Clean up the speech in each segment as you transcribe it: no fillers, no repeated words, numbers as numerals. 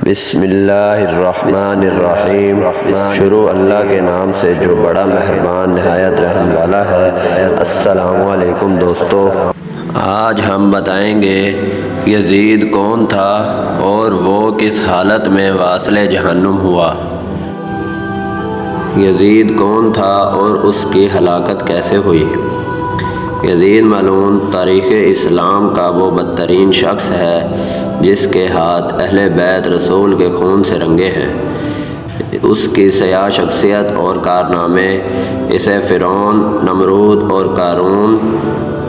بسم اللہ الرحمن الرحیم۔ شروع اللہ کے نام سے جو بڑا مہربان نہایت رحم والا ہے۔ السلام علیکم دوستو، آج ہم بتائیں گے یزید کون تھا اور وہ کس حالت میں واصل جہنم ہوا۔ یزید کون تھا اور اس کی ہلاکت کیسے ہوئی؟ یزید ملعون تاریخ اسلام کا وہ بدترین شخص ہے جس کے ہاتھ اہل بیت رسول کے خون سے رنگے ہیں۔ اس کی سیاہ شخصیت اور کارنامے اسے فرعون، نمرود اور قارون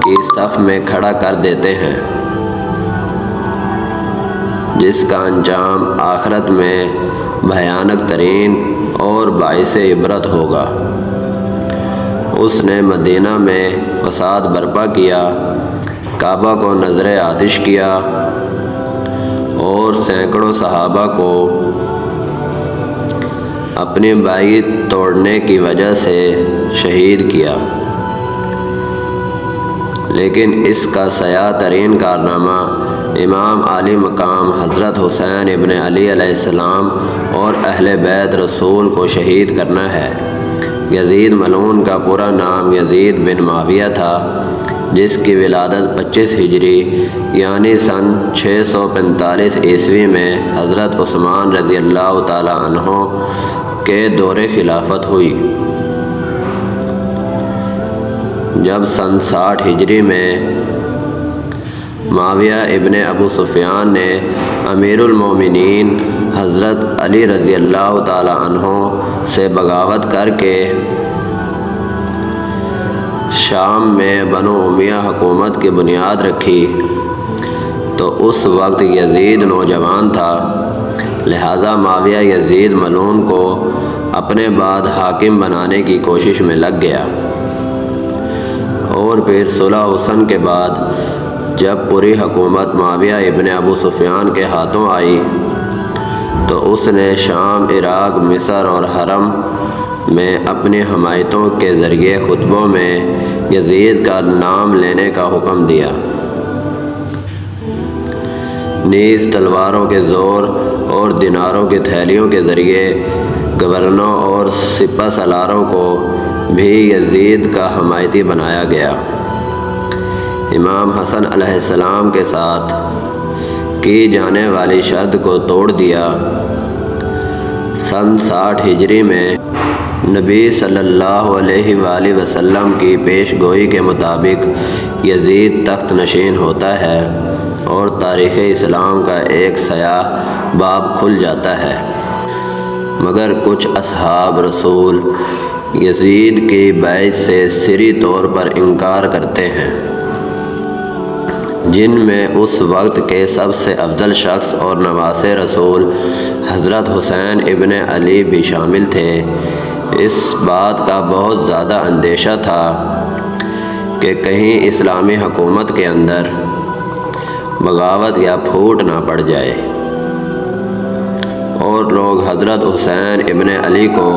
کی صف میں کھڑا کر دیتے ہیں، جس کا انجام آخرت میں بھیانک ترین اور باعث عبرت ہوگا۔ اس نے مدینہ میں فساد برپا کیا، کعبہ کو نذر آتش کیا اور سینکڑوں صحابہ کو اپنی بیعت توڑنے کی وجہ سے شہید کیا۔ لیکن اس کا سیاہ ترین کارنامہ امام عالی مقام حضرت حسین ابن علی علیہ السلام اور اہل بیت رسول کو شہید کرنا ہے۔ یزید ملعون کا پورا نام یزید بن معاویہ تھا، جس کی ولادت 25 ہجری یعنی سن 645 عیسوی میں حضرت عثمان رضی اللہ تعالی عنہ کے دور خلافت ہوئی۔ جب سن 60 ہجری میں معاویہ ابن ابو سفیان نے امیر المومنین حضرت علی رضی اللہ تعالی عنہ سے بغاوت کر کے شام میں بنو امیہ حکومت کی بنیاد رکھی تو اس وقت یزید نوجوان تھا، لہذا معاویہ یزید ملعون کو اپنے بعد حاکم بنانے کی کوشش میں لگ گیا، اور پھر صلح حسن کے بعد جب پوری حکومت معاویہ ابن ابو سفیان کے ہاتھوں آئی تو اس نے شام، عراق، مصر اور حرم میں اپنی حمایتوں کے ذریعے خطبوں میں یزید کا نام لینے کا حکم دیا۔ نیز تلواروں کے زور اور دیناروں کی تھیلیوں کے ذریعے گورنروں اور سپہ سالاروں کو بھی یزید کا حمایتی بنایا گیا۔ امام حسن علیہ السلام کے ساتھ کی جانے والی شرط کو توڑ دیا۔ سن 60 ہجری میں نبی صلی اللہ علیہ وآلہ وسلم کی پیش گوئی کے مطابق یزید تخت نشین ہوتا ہے اور تاریخ اسلام کا ایک سیاہ باب کھل جاتا ہے، مگر کچھ اصحاب رسول یزید کی بیعت سے سری طور پر انکار کرتے ہیں، جن میں اس وقت کے سب سے افضل شخص اور نواسے رسول حضرت حسین ابن علی بھی شامل تھے۔ اس بات کا بہت زیادہ اندیشہ تھا کہ کہیں اسلامی حکومت کے اندر بغاوت یا پھوٹ نہ پڑ جائے اور لوگ حضرت حسین ابن علی کو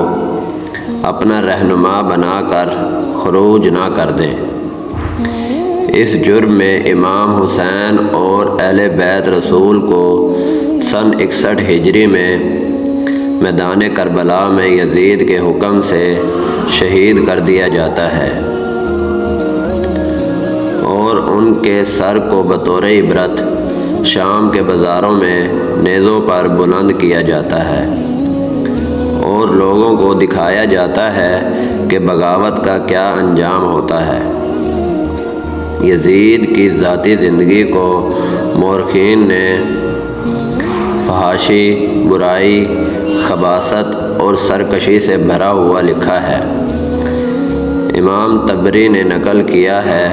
اپنا رہنما بنا کر خروج نہ کر دیں۔ اس جرم میں امام حسین اور اہل بیت رسول کو سن 61 ہجری میں میدان کربلا میں یزید کے حکم سے شہید کر دیا جاتا ہے اور ان کے سر کو بطور عبرت شام کے بازاروں میں نیزوں پر بلند کیا جاتا ہے اور لوگوں کو دکھایا جاتا ہے کہ بغاوت کا کیا انجام ہوتا ہے۔ یزید کی ذاتی زندگی کو مورخین نے فحاشی، برائی، خباثت اور سرکشی سے بھرا ہوا لکھا ہے۔ امام طبری نے نقل کیا ہے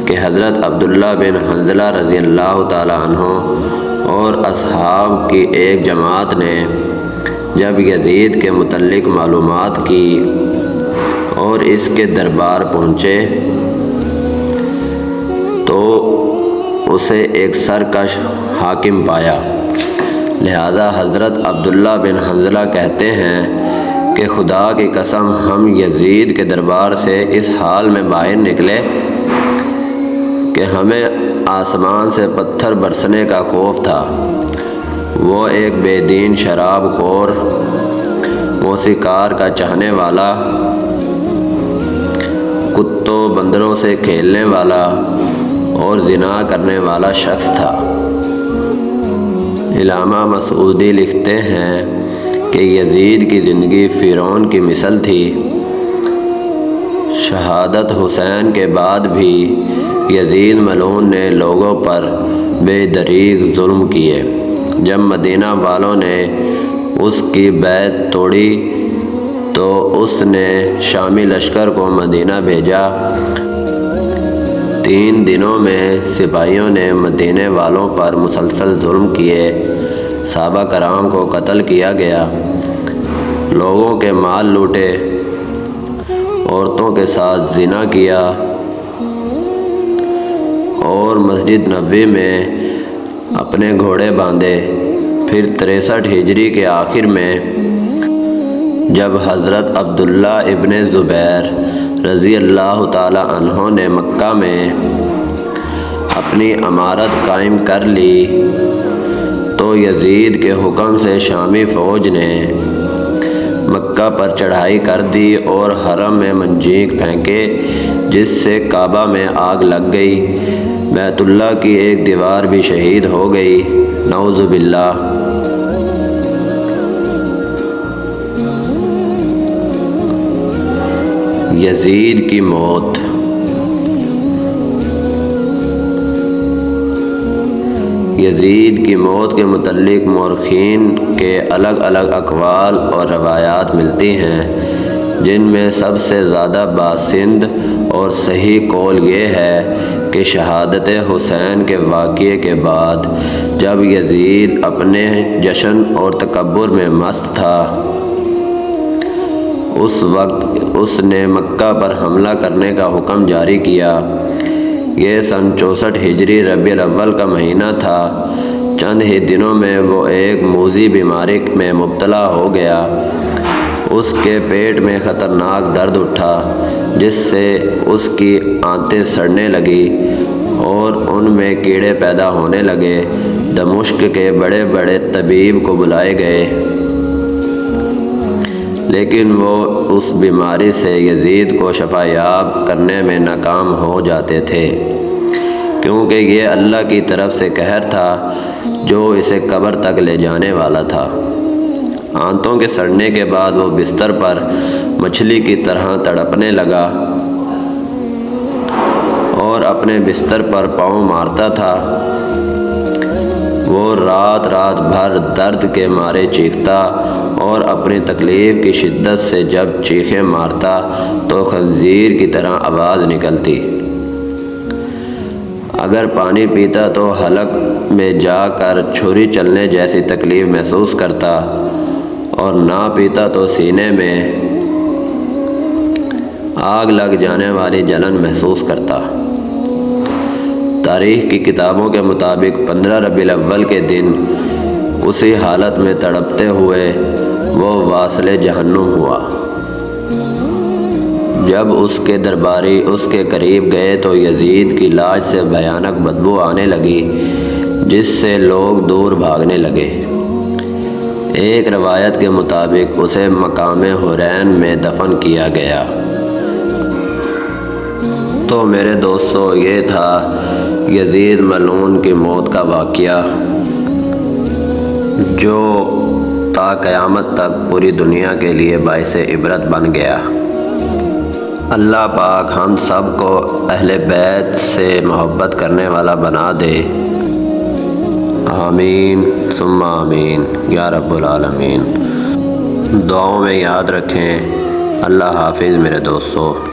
کہ حضرت عبداللہ بن حنظلہ رضی اللہ تعالی عنہ اور اصحاب کی ایک جماعت نے جب یزید کے متعلق معلومات کی اور اس کے دربار پہنچے تو اسے ایک سرکش حاکم پایا، لہذا حضرت عبداللہ بن حنظلہ کہتے ہیں کہ خدا کی قسم ہم یزید کے دربار سے اس حال میں باہر نکلے کہ ہمیں آسمان سے پتھر برسنے کا خوف تھا وہ ایک بے دین شراب خور، موسیقار کا چاہنے والا، کتوں بندروں سے کھیلنے والا اور زنا کرنے والا شخص تھا۔ علامہ مسعودی لکھتے ہیں کہ یزید کی زندگی فرعون کی مثل تھی۔ شہادت حسین کے بعد بھی یزید ملعون نے لوگوں پر بے دریغ ظلم کیے۔ جب مدینہ والوں نے اس کی بیعت توڑی تو اس نے شامی لشکر کو مدینہ بھیجا۔ 3 دنوں میں سپاہیوں نے مدینے والوں پر مسلسل ظلم کیے۔ صحابہ کرام کو قتل کیا گیا، لوگوں کے مال لوٹے، عورتوں کے ساتھ زنا کیا اور مسجد نبوی میں اپنے گھوڑے باندھے۔ پھر 63 ہجری کے آخر میں جب حضرت عبداللہ ابن زبیر رضی اللہ تعالی عنہ نے مکہ میں اپنی امارت قائم کر لی تو یزید کے حکم سے شامی فوج نے مکہ پر چڑھائی کر دی اور حرم میں منجنیق پھینکے، جس سے کعبہ میں آگ لگ گئی۔ بیت اللہ کی ایک دیوار بھی شہید ہو گئی، نعوذ باللہ۔ یزید کی موت۔ یزید کی موت کے متعلق مورخین کے الگ الگ اقوال اور روایات ملتی ہیں، جن میں سب سے زیادہ باسند اور صحیح قول یہ ہے کہ شہادت حسین کے واقعے کے بعد جب یزید اپنے جشن اور تکبر میں مست تھا، اس وقت اس نے مکہ پر حملہ کرنے کا حکم جاری کیا۔ یہ سن 64 ہجری ربیع الاول کا مہینہ تھا۔ چند ہی دنوں میں وہ ایک موذی بیماری میں مبتلا ہو گیا۔ اس کے پیٹ میں خطرناک درد اٹھا، جس سے اس کی آنتیں سڑنے لگی اور ان میں کیڑے پیدا ہونے لگے۔ دمشق کے بڑے بڑے طبیب کو بلائے گئے، لیکن وہ اس بیماری سے یزید کو شفا یاب کرنے میں ناکام ہو جاتے تھے، کیونکہ یہ اللہ کی طرف سے قہر تھا جو اسے قبر تک لے جانے والا تھا۔ آنتوں کے سڑنے کے بعد وہ بستر پر مچھلی کی طرح تڑپنے لگا اور اپنے بستر پر پاؤں مارتا تھا۔ وہ رات رات بھر درد کے مارے چیختا اور اپنی تکلیف کی شدت سے جب چیخیں مارتا تو خنزیر کی طرح آواز نکلتی۔ اگر پانی پیتا تو حلق میں جا کر چھری چلنے جیسی تکلیف محسوس کرتا اور نہ پیتا تو سینے میں آگ لگ جانے والی جلن محسوس کرتا۔ تاریخ کی کتابوں کے مطابق 15 ربیع الاول کے دن اسی حالت میں تڑپتے ہوئے وہ واصل جہنم ہوا۔ جب اس کے درباری اس کے قریب گئے تو یزید کی لاش سے بھیانک بدبو آنے لگی، جس سے لوگ دور بھاگنے لگے۔ ایک روایت کے مطابق اسے مقام حرین میں دفن کیا گیا۔ تو میرے دوستو، یہ تھا یزید ملعون کی موت کا واقعہ، جو تا قیامت تک پوری دنیا کے لیے باعث عبرت بن گیا۔ اللہ پاک ہم سب کو اہل بیت سے محبت کرنے والا بنا دے، آمین ثم آمین یا رب العالمین۔ دعاؤں میں یاد رکھیں۔ اللہ حافظ میرے دوستو۔